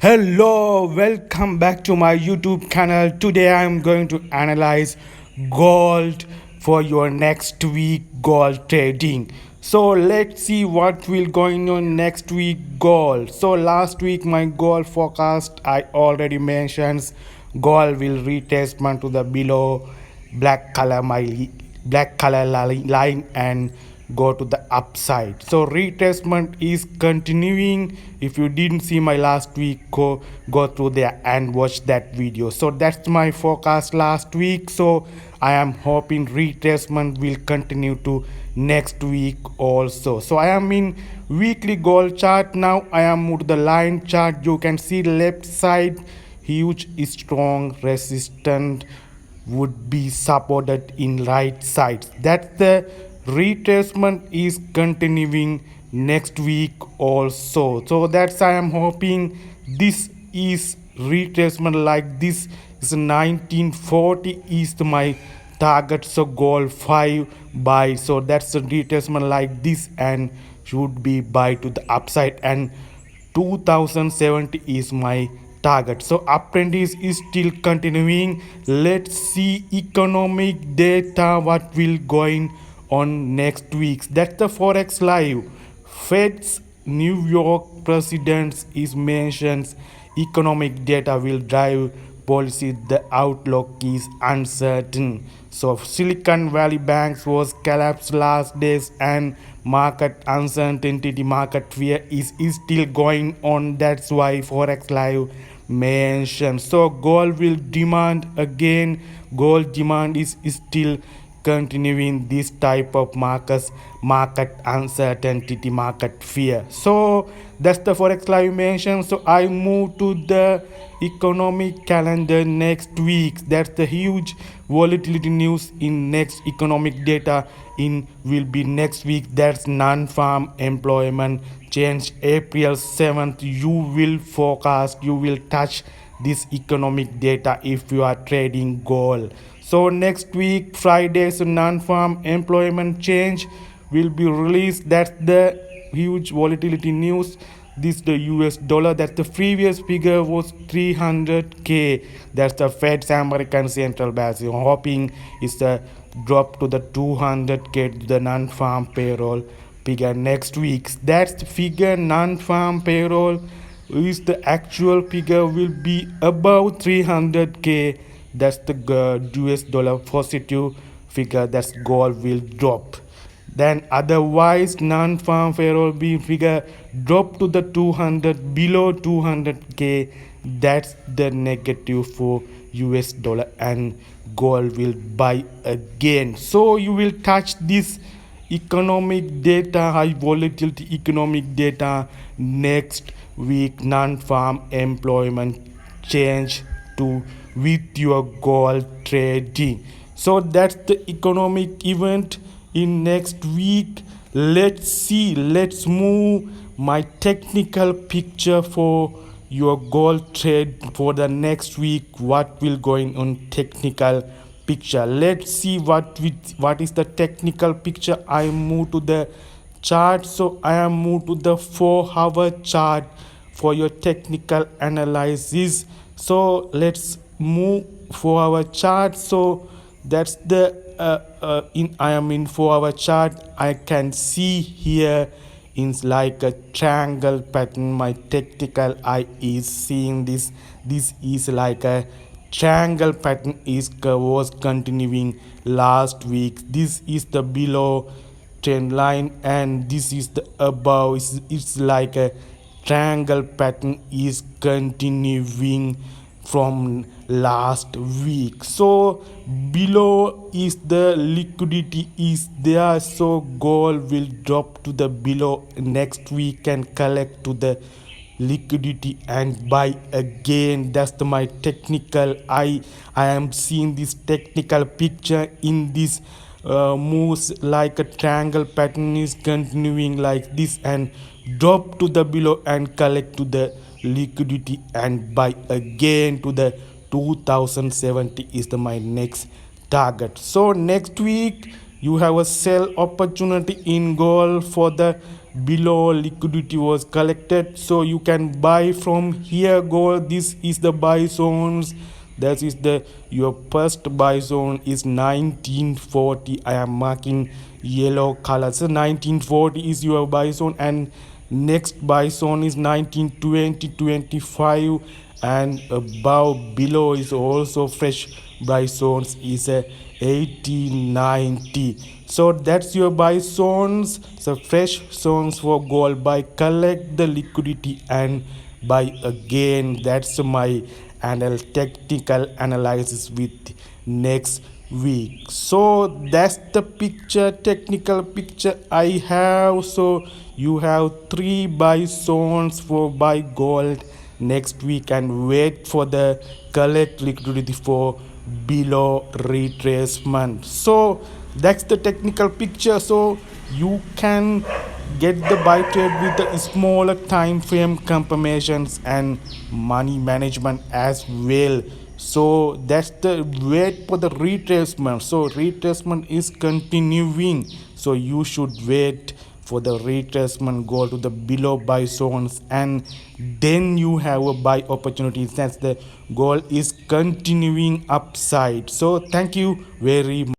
Hello, welcome back to my YouTube channel. Today I am going to analyze gold for your next week gold trading. So let's see what will going on next week gold. So last week my gold forecast I already mentioned gold will retestment to the below black color line and go to the upside. So retracement is continuing. If you didn't see my last week, go through there and watch that video. So that's my forecast last week. So I am hoping retracement will continue to next week also. So I am in weekly gold chart now. I am moved to the line chart. You can see left side huge strong resistance would be supported in right sides. That the retracement is continuing next week also. So that's I am hoping this is retracement like this is 1940 is my target. So goal 5 buy. So that's the retracement like this and should be buy to the upside and 2070 is my target. So uptrend is still continuing. Let's see economic data what will going on next week. That's the Forex live. Fed's New York president is mentions economic data will drive policy. The outlook is uncertain. So Silicon Valley banks was collapsed last days and market uncertainty, market fear is still going on. That's why Forex live mentioned. So gold will demand again. Gold demand is still continuing this type of market uncertainty, market fear. So that's the Forex live mention. So I move to the economic calendar next week. That's the huge volatility news in next economic data in will be next week. That's non-farm employment change April 7th. You will forecast, you will touch this economic data if you are trading gold. So next week Friday's non-farm employment change will be released. That's the huge volatility news. This the US dollar. That the previous figure was 300k. That's the Fed's American Central Bank hoping is the drop to the 200k to the non-farm payroll figure next week. That's the figure non-farm payroll is the actual figure will be above 300k. That's the US dollar positive figure. That's gold will drop. Then otherwise non-farm payroll be figure drop to the 200 below 200k. That's the negative for US dollar and gold will buy again. So you will touch this economic data, high volatility economic data next week. Non-farm employment change to with your gold trading. So that's the economic event in next week. Let's see, let's move my technical picture for your gold trade for the next week. What will going on technical picture? Let's see what is the technical picture. I move to the chart. So I am moved to the 4-hour chart for your technical analysis. So let's move 4-hour chart. So that's the I am in 4-hour chart. I can see here is like a triangle pattern. My technical eye is seeing this. This is like a triangle pattern is was continuing last week. This is the below trend line and this is the above. It's like a triangle pattern is continuing from last week. So below is the liquidity is there. So gold will drop to the below next week and collect to the liquidity and buy again. That's my technical I am seeing this technical picture in this moves like a triangle pattern is continuing like this and drop to the below and collect to the liquidity and buy again to the 2070 is my next target. So next week you have a sell opportunity in gold for the below liquidity was collected, so you can buy from here. Gold, this is the buy zones. That is the your first buy zone is 1940. I am marking yellow color, so 1940 is your buy zone, and next buy zone is 1920, 25, and above below is also fresh buy zones is a 1890. So that's your buy zones, so fresh zones for gold. Buy, collect the liquidity and buy again. That's my technical analysis with next week. So that's the picture, technical picture I have. So you have 3 buy zones for buy gold next week, and wait for the collect liquidity for below retracement. So that's the technical picture. So you can get the buy trade with the smaller time frame confirmations and money management as well. So that's the wait for the retracement. So retracement is continuing, so you should wait for the retracement, go to the below buy zones, and then you have a buy opportunity since the goal is continuing upside. So thank you very much.